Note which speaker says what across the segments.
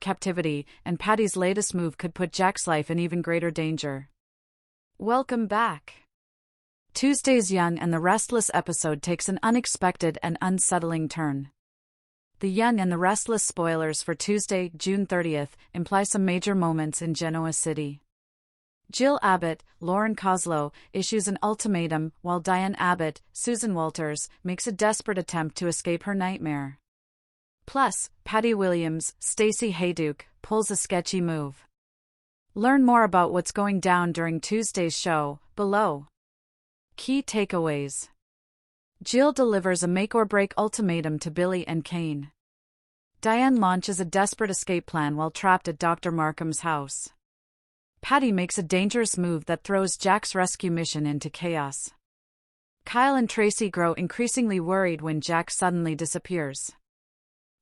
Speaker 1: captivity, and Patty's latest move could put Jack's life in even greater danger. Welcome back. Tuesday's Young and the Restless episode takes an unexpected and unsettling turn. The Young and the Restless spoilers for Tuesday, June 30th, imply some major moments in Genoa City. Jill Abbott, Lauren Koslow, issues an ultimatum, while Diane Abbott, Susan Walters, makes a desperate attempt to escape her nightmare. Plus, Patty Williams, Stacey Hayduke, pulls a sketchy move. Learn more about what's going down during Tuesday's show, below. Key takeaways. Jill delivers a make-or-break ultimatum to Billy and Kane. Diane launches a desperate escape plan while trapped at Dr. Markham's house. Patty makes a dangerous move that throws Jack's rescue mission into chaos. Kyle and Tracy grow increasingly worried when Jack suddenly disappears.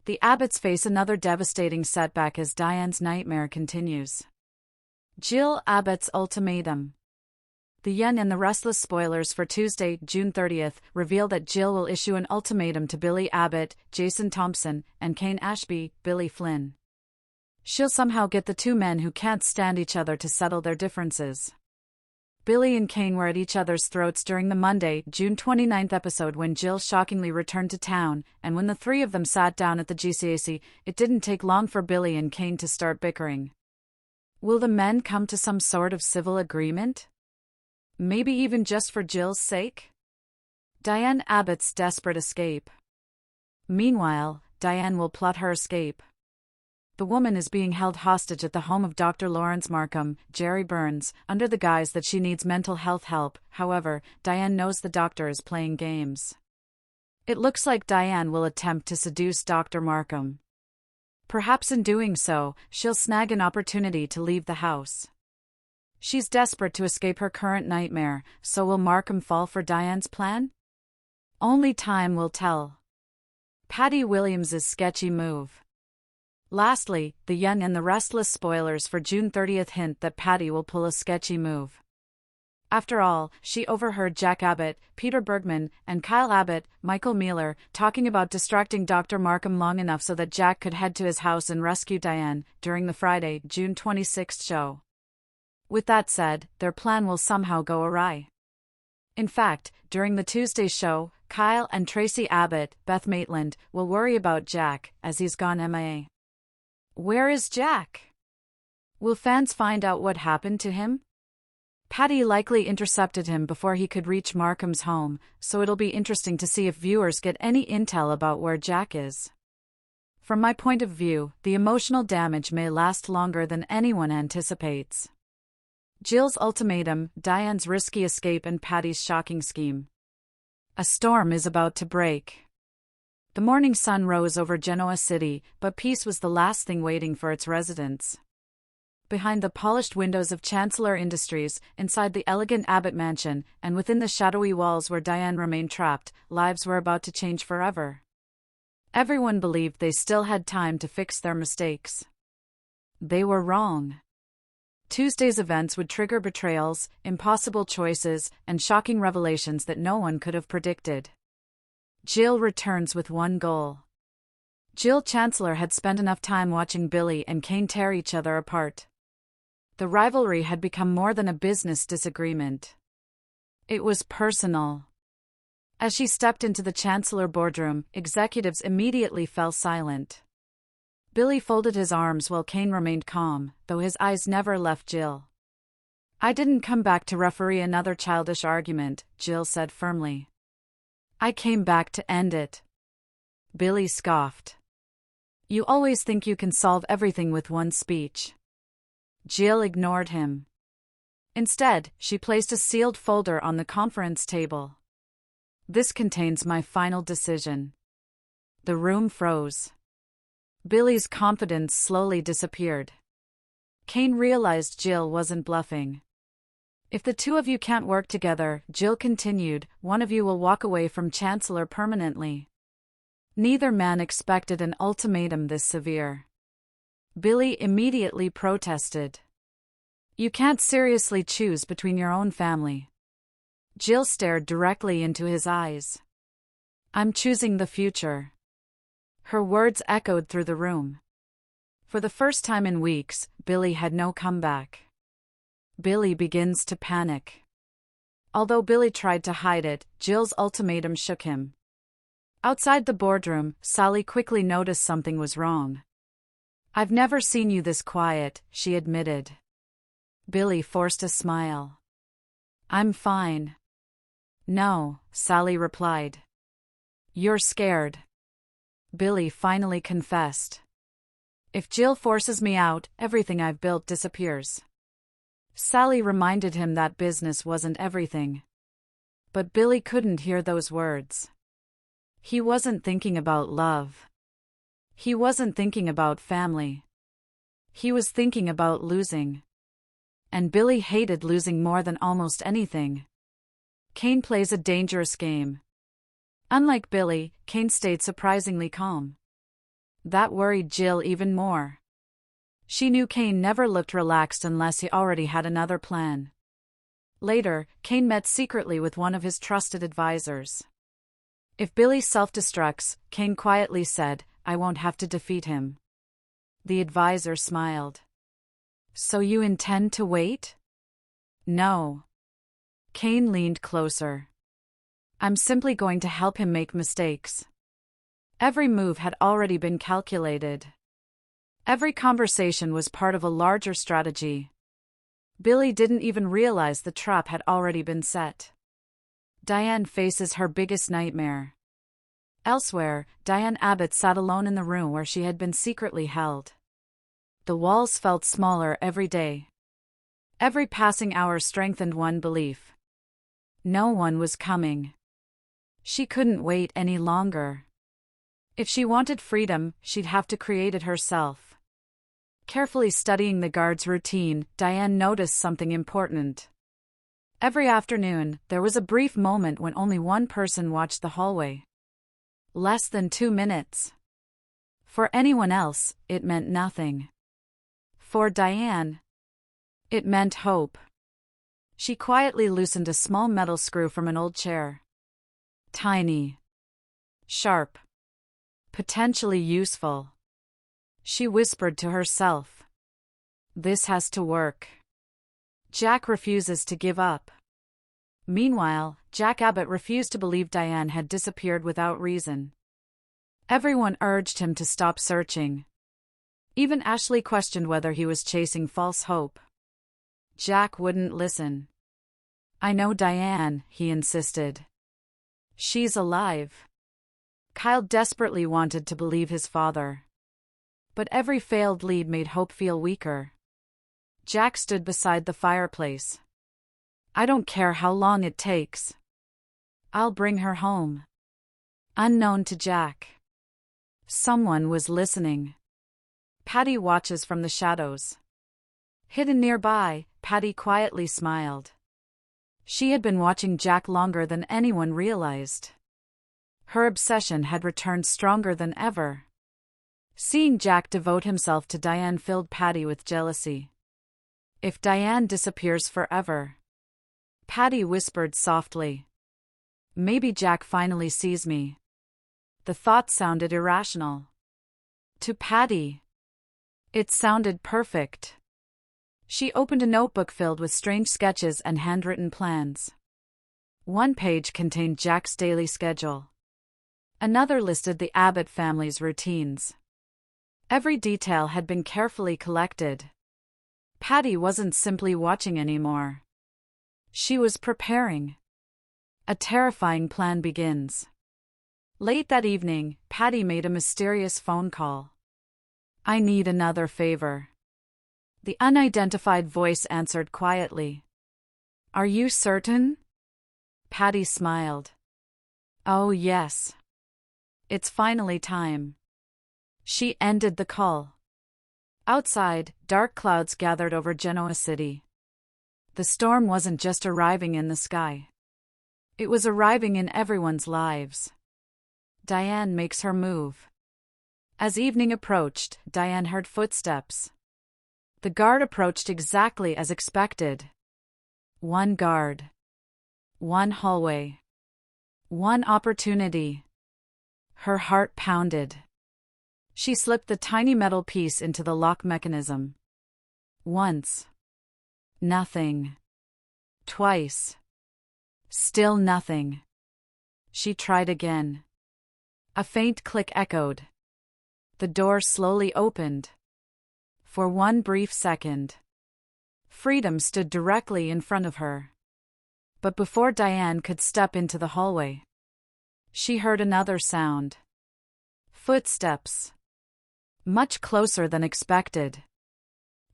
Speaker 1: The Abbotts face another devastating setback as Diane's nightmare continues. Jill Abbott's ultimatum. The Young and the Restless spoilers for Tuesday, June 30th, reveal that Jill will issue an ultimatum to Billy Abbott, Jason Thompson, and Kane Ashby, Billy Flynn. She'll somehow get the two men who can't stand each other to settle their differences. Billy and Kane were at each other's throats during the Monday, June 29th episode when Jill shockingly returned to town, and when the three of them sat down at the GCAC, it didn't take long for Billy and Kane to start bickering. Will the men come to some sort of civil agreement? Maybe even just for Jill's sake? Diane Abbott's desperate escape. Meanwhile, Diane will plot her escape. The woman is being held hostage at the home of Dr. Lawrence Markham, Jerry Burns, under the guise that she needs mental health help. However, Diane knows the doctor is playing games. It looks like Diane will attempt to seduce Dr. Markham. Perhaps in doing so, she'll snag an opportunity to leave the house. She's desperate to escape her current nightmare, so will Markham fall for Diane's plan? Only time will tell. Patty Williams's sketchy move. Lastly, the Young and the Restless spoilers for June 30th hint that Patty will pull a sketchy move. After all, she overheard Jack Abbott, Peter Bergman, and Kyle Abbott, Michael Mealer, talking about distracting Dr. Markham long enough so that Jack could head to his house and rescue Diane, during the Friday, June 26th show. With that said, their plan will somehow go awry. In fact, during the Tuesday show, Kyle and Tracy Abbott, Beth Maitland, will worry about Jack, as he's gone MIA. Where is Jack? Will fans find out what happened to him? Patty likely intercepted him before he could reach Markham's home, so it'll be interesting to see if viewers get any intel about where Jack is. From my point of view, the emotional damage may last longer than anyone anticipates. Jill's ultimatum, Diane's risky escape, and Patty's shocking scheme. A storm is about to break. The morning sun rose over Genoa City, but peace was the last thing waiting for its residents. Behind the polished windows of Chancellor Industries, inside the elegant Abbott mansion, and within the shadowy walls where Diane remained trapped, lives were about to change forever. Everyone believed they still had time to fix their mistakes. They were wrong. Tuesday's events would trigger betrayals, impossible choices, and shocking revelations that no one could have predicted. Jill returns with one goal. Jill Chancellor had spent enough time watching Billy and Kane tear each other apart. The rivalry had become more than a business disagreement. It was personal. As she stepped into the Chancellor boardroom, executives immediately fell silent. Billy folded his arms while Kane remained calm, though his eyes never left Jill. I didn't come back to referee another childish argument, Jill said firmly. I came back to end it. Billy scoffed. You always think you can solve everything with one speech. Jill ignored him. Instead, she placed a sealed folder on the conference table. This contains my final decision. The room froze. Billy's confidence slowly disappeared. Kane realized Jill wasn't bluffing. If the two of you can't work together, Jill continued, one of you will walk away from Chancellor permanently. Neither man expected an ultimatum this severe. Billy immediately protested. You can't seriously choose between your own family. Jill stared directly into his eyes. I'm choosing the future. Her words echoed through the room. For the first time in weeks, Billy had no comeback. Billy begins to panic. Although Billy tried to hide it, Jill's ultimatum shook him. Outside the boardroom, Sally quickly noticed something was wrong. "I've never seen you this quiet," she admitted. Billy forced a smile. "I'm fine." "No," Sally replied. "You're scared." Billy finally confessed. "If Jill forces me out, everything I've built disappears." Sally reminded him that business wasn't everything. But Billy couldn't hear those words. He wasn't thinking about love. He wasn't thinking about family. He was thinking about losing. And Billy hated losing more than almost anything. Kane plays a dangerous game. Unlike Billy, Kane stayed surprisingly calm. That worried Jill even more. She knew Kane never looked relaxed unless he already had another plan. Later, Kane met secretly with one of his trusted advisors. If Billy self-destructs, Kane quietly said, "I won't have to defeat him." The advisor smiled. "So you intend to wait?" "No." Kane leaned closer. "I'm simply going to help him make mistakes." Every move had already been calculated. Every conversation was part of a larger strategy. Billy didn't even realize the trap had already been set. Diane faces her biggest nightmare. Elsewhere, Diane Abbott sat alone in the room where she had been secretly held. The walls felt smaller every day. Every passing hour strengthened one belief. No one was coming. She couldn't wait any longer. If she wanted freedom, she'd have to create it herself. Carefully studying the guard's routine, Diane noticed something important. Every afternoon, there was a brief moment when only one person watched the hallway. Less than 2 minutes. For anyone else, it meant nothing. For Diane, it meant hope. She quietly loosened a small metal screw from an old chair. Tiny. Sharp. Potentially useful. She whispered to herself. "This has to work." Jack refuses to give up. Meanwhile, Jack Abbott refused to believe Diane had disappeared without reason. Everyone urged him to stop searching. Even Ashley questioned whether he was chasing false hope. Jack wouldn't listen. "I know Diane," he insisted. "She's alive." Kyle desperately wanted to believe his father. But every failed lead made hope feel weaker. Jack stood beside the fireplace. "I don't care how long it takes. I'll bring her home." Unknown to Jack, someone was listening. Patty watches from the shadows. Hidden nearby, Patty quietly smiled. She had been watching Jack longer than anyone realized. Her obsession had returned stronger than ever. Seeing Jack devote himself to Diane filled Patty with jealousy. "If Diane disappears forever," Patty whispered softly, "maybe Jack finally sees me." The thought sounded irrational. To Patty, it sounded perfect. She opened a notebook filled with strange sketches and handwritten plans. One page contained Jack's daily schedule. Another listed the Abbott family's routines. Every detail had been carefully collected. Patty wasn't simply watching anymore. She was preparing. A terrifying plan begins. Late that evening, Patty made a mysterious phone call. "I need another favor." The unidentified voice answered quietly. "Are you certain?" Patty smiled. "Oh yes. It's finally time." She ended the call. Outside, dark clouds gathered over Genoa City. The storm wasn't just arriving in the sky. It was arriving in everyone's lives. Diane makes her move. As evening approached, Diane heard footsteps. The guard approached exactly as expected. One guard. One hallway. One opportunity. Her heart pounded. She slipped the tiny metal piece into the lock mechanism. Once. Nothing. Twice. Still nothing. She tried again. A faint click echoed. The door slowly opened. For one brief second, freedom stood directly in front of her. But before Diane could step into the hallway, she heard another sound. Footsteps. Much closer than expected.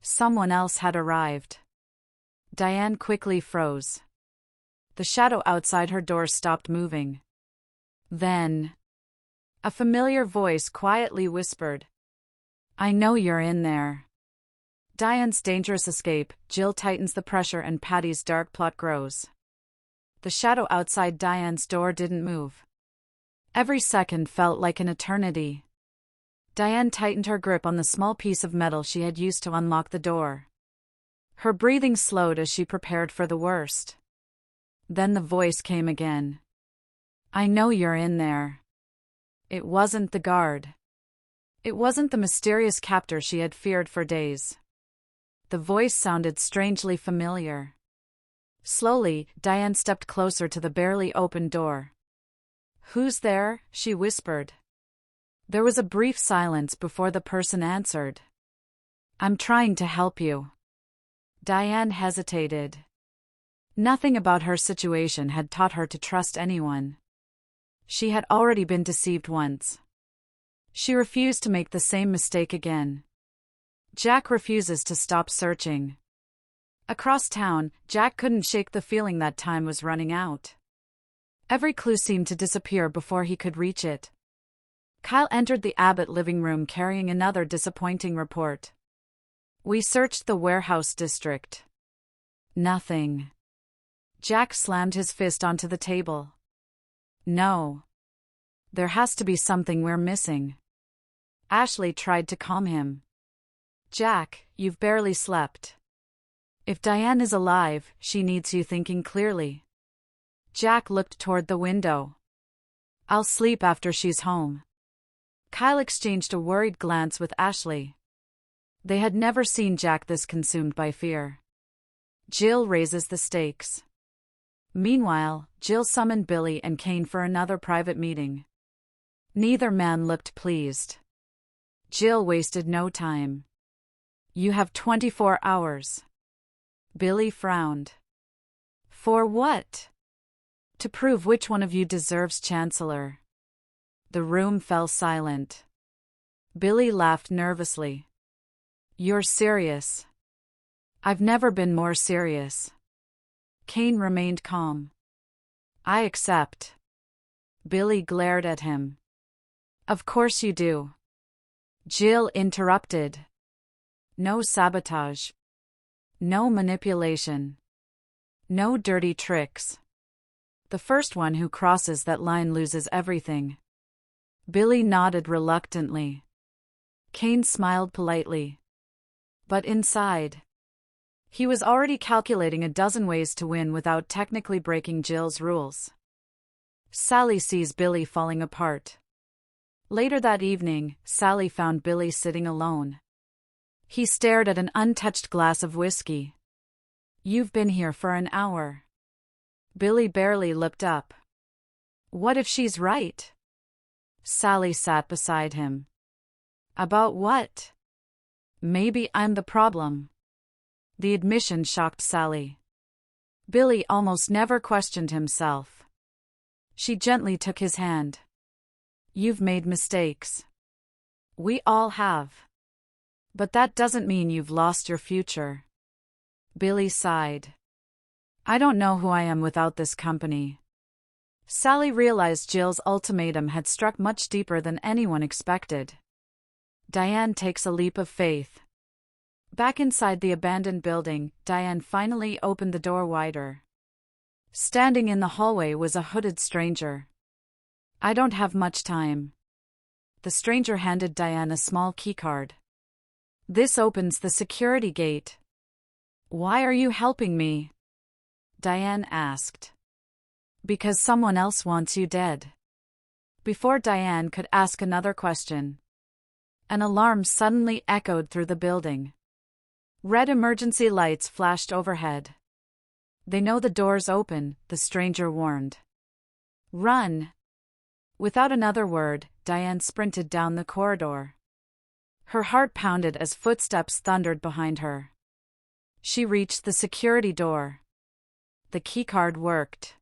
Speaker 1: Someone else had arrived. Diane quickly froze. The shadow outside her door stopped moving. Then, a familiar voice quietly whispered, "I know you're in there." Diane's dangerous escape. Jill tightens the pressure and Patty's dark plot grows. The shadow outside Diane's door didn't move. Every second felt like an eternity. Diane tightened her grip on the small piece of metal she had used to unlock the door. Her breathing slowed as she prepared for the worst. Then the voice came again. "I know you're in there." It wasn't the guard. It wasn't the mysterious captor she had feared for days. The voice sounded strangely familiar. Slowly, Diane stepped closer to the barely opened door. "Who's there?" she whispered. There was a brief silence before the person answered. "I'm trying to help you." Diane hesitated. Nothing about her situation had taught her to trust anyone. She had already been deceived once. She refused to make the same mistake again. Jack refuses to stop searching. Across town, Jack couldn't shake the feeling that time was running out. Every clue seemed to disappear before he could reach it. Kyle entered the Abbott living room carrying another disappointing report. "We searched the warehouse district." "Nothing." Jack slammed his fist onto the table. "No. There has to be something we're missing." Ashley tried to calm him. "Jack, you've barely slept. If Diane is alive, she needs you thinking clearly." Jack looked toward the window. "I'll sleep after she's home." Kyle exchanged a worried glance with Ashley. They had never seen Jack this consumed by fear. Jill raises the stakes. Meanwhile, Jill summoned Billy and Kane for another private meeting. Neither man looked pleased. Jill wasted no time. "You have 24 hours. Billy frowned. "For what?" "To prove which one of you deserves Chancellor." The room fell silent. Billy laughed nervously. "You're serious." "I've never been more serious." Kane remained calm. "I accept." Billy glared at him. "Of course you do." Jill interrupted. "No sabotage. No manipulation. No dirty tricks. The first one who crosses that line loses everything." Billy nodded reluctantly. Kane smiled politely. But inside, he was already calculating a dozen ways to win without technically breaking Jill's rules. Sally sees Billy falling apart. Later that evening, Sally found Billy sitting alone. He stared at an untouched glass of whiskey. "You've been here for an hour." Billy barely looked up. "What if she's right?" Sally sat beside him. "About what?" "Maybe I'm the problem." The admission shocked Sally. Billy almost never questioned himself. She gently took his hand. "You've made mistakes. We all have. But that doesn't mean you've lost your future." Billy sighed. "I don't know who I am without this company." Sally realized Jill's ultimatum had struck much deeper than anyone expected. Diane takes a leap of faith. Back inside the abandoned building, Diane finally opened the door wider. Standing in the hallway was a hooded stranger. "I don't have much time." The stranger handed Diane a small keycard. "This opens the security gate." "Why are you helping me?" Diane asked. "Because someone else wants you dead." Before Diane could ask another question, An alarm suddenly echoed through the building. Red emergency lights flashed overhead. "They know the door's open," the stranger warned. "Run!" Without another word, Diane sprinted down the corridor. Her heart pounded as footsteps thundered behind her. She reached the security door. The keycard worked.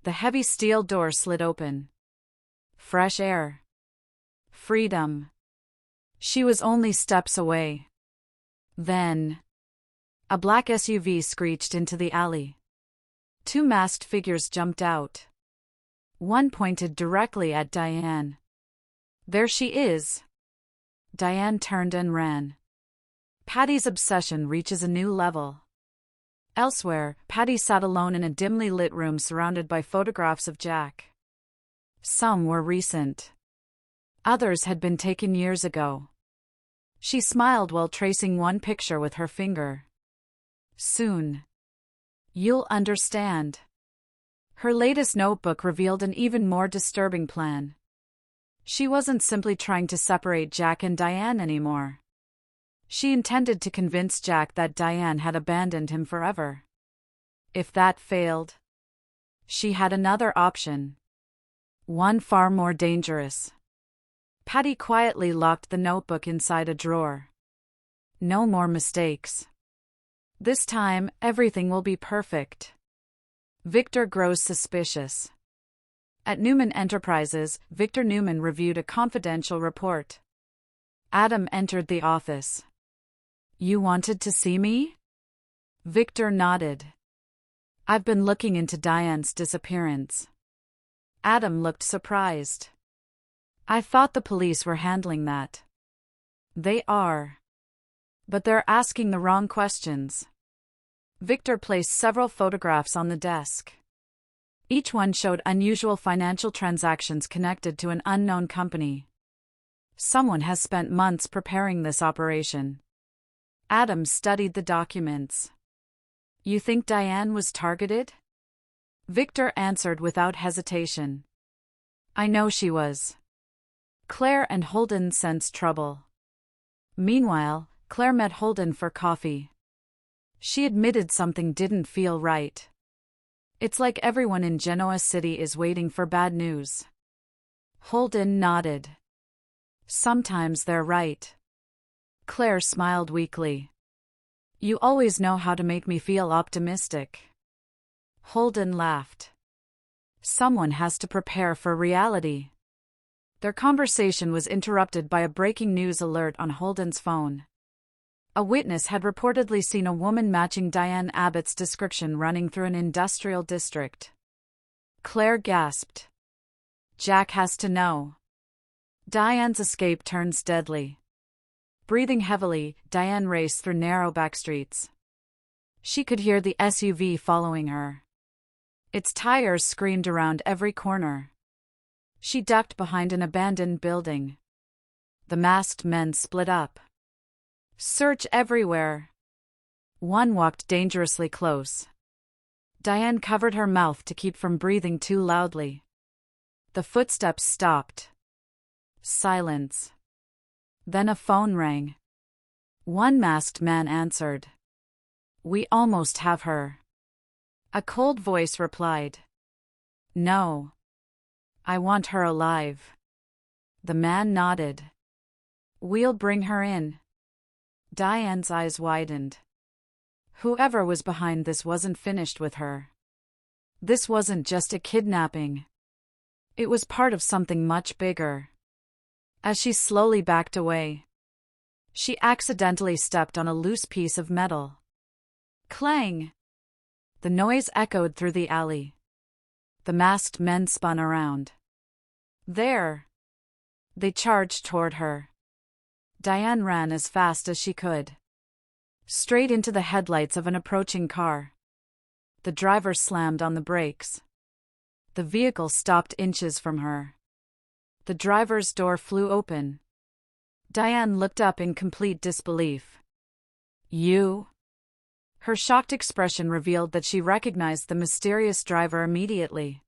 Speaker 1: The heavy steel door slid open. Fresh air. Freedom. She was only steps away. Then, a black SUV screeched into the alley. Two masked figures jumped out. One pointed directly at Diane. "There she is!" Diane turned and ran. Patty's obsession reaches a new level. Elsewhere, Patty sat alone in a dimly lit room surrounded by photographs of Jack. Some were recent. Others had been taken years ago. She smiled while tracing one picture with her finger. "Soon. You'll understand." Her latest notebook revealed an even more disturbing plan. She wasn't simply trying to separate Jack and Diane anymore. She intended to convince Jack that Diane had abandoned him forever. If that failed, she had another option. One far more dangerous. Patty quietly locked the notebook inside a drawer. No more mistakes. This time, everything will be perfect. Victor grows suspicious. At Newman Enterprises, Victor Newman reviewed a confidential report. Adam entered the office. "You wanted to see me?" Victor nodded. "I've been looking into Diane's disappearance." Adam looked surprised. "I thought the police were handling that." "They are. But they're asking the wrong questions." Victor placed several photographs on the desk. Each one showed unusual financial transactions connected to an unknown company. Someone has spent months preparing this operation. Adam studied the documents. "You think Diane was targeted?" Victor answered without hesitation. "I know she was." Claire and Holden sensed trouble. Meanwhile, Claire met Holden for coffee. She admitted something didn't feel right. "It's like everyone in Genoa City is waiting for bad news." Holden nodded. "Sometimes they're right." Claire smiled weakly. "You always know how to make me feel optimistic." Holden laughed. "Someone has to prepare for reality." Their conversation was interrupted by a breaking news alert on Holden's phone. A witness had reportedly seen a woman matching Diane Abbott's description running through an industrial district. Claire gasped. "Jack has to know." Diane's escape turns deadly. Breathing heavily, Diane raced through narrow backstreets. She could hear the SUV following her. Its tires screamed around every corner. She ducked behind an abandoned building. The masked men split up. "Search everywhere." One walked dangerously close. Diane covered her mouth to keep from breathing too loudly. The footsteps stopped. Silence. Then a phone rang. One masked man answered. "We almost have her." A cold voice replied. "No. I want her alive." The man nodded. "We'll bring her in." Diane's eyes widened. Whoever was behind this wasn't finished with her. This wasn't just a kidnapping. It was part of something much bigger. As she slowly backed away, she accidentally stepped on a loose piece of metal. Clang! The noise echoed through the alley. The masked men spun around. There! They charged toward her. Diane ran as fast as she could. Straight into the headlights of an approaching car. The driver slammed on the brakes. The vehicle stopped inches from her. The driver's door flew open. Diane looked up in complete disbelief. "You?" Her shocked expression revealed that she recognized the mysterious driver immediately.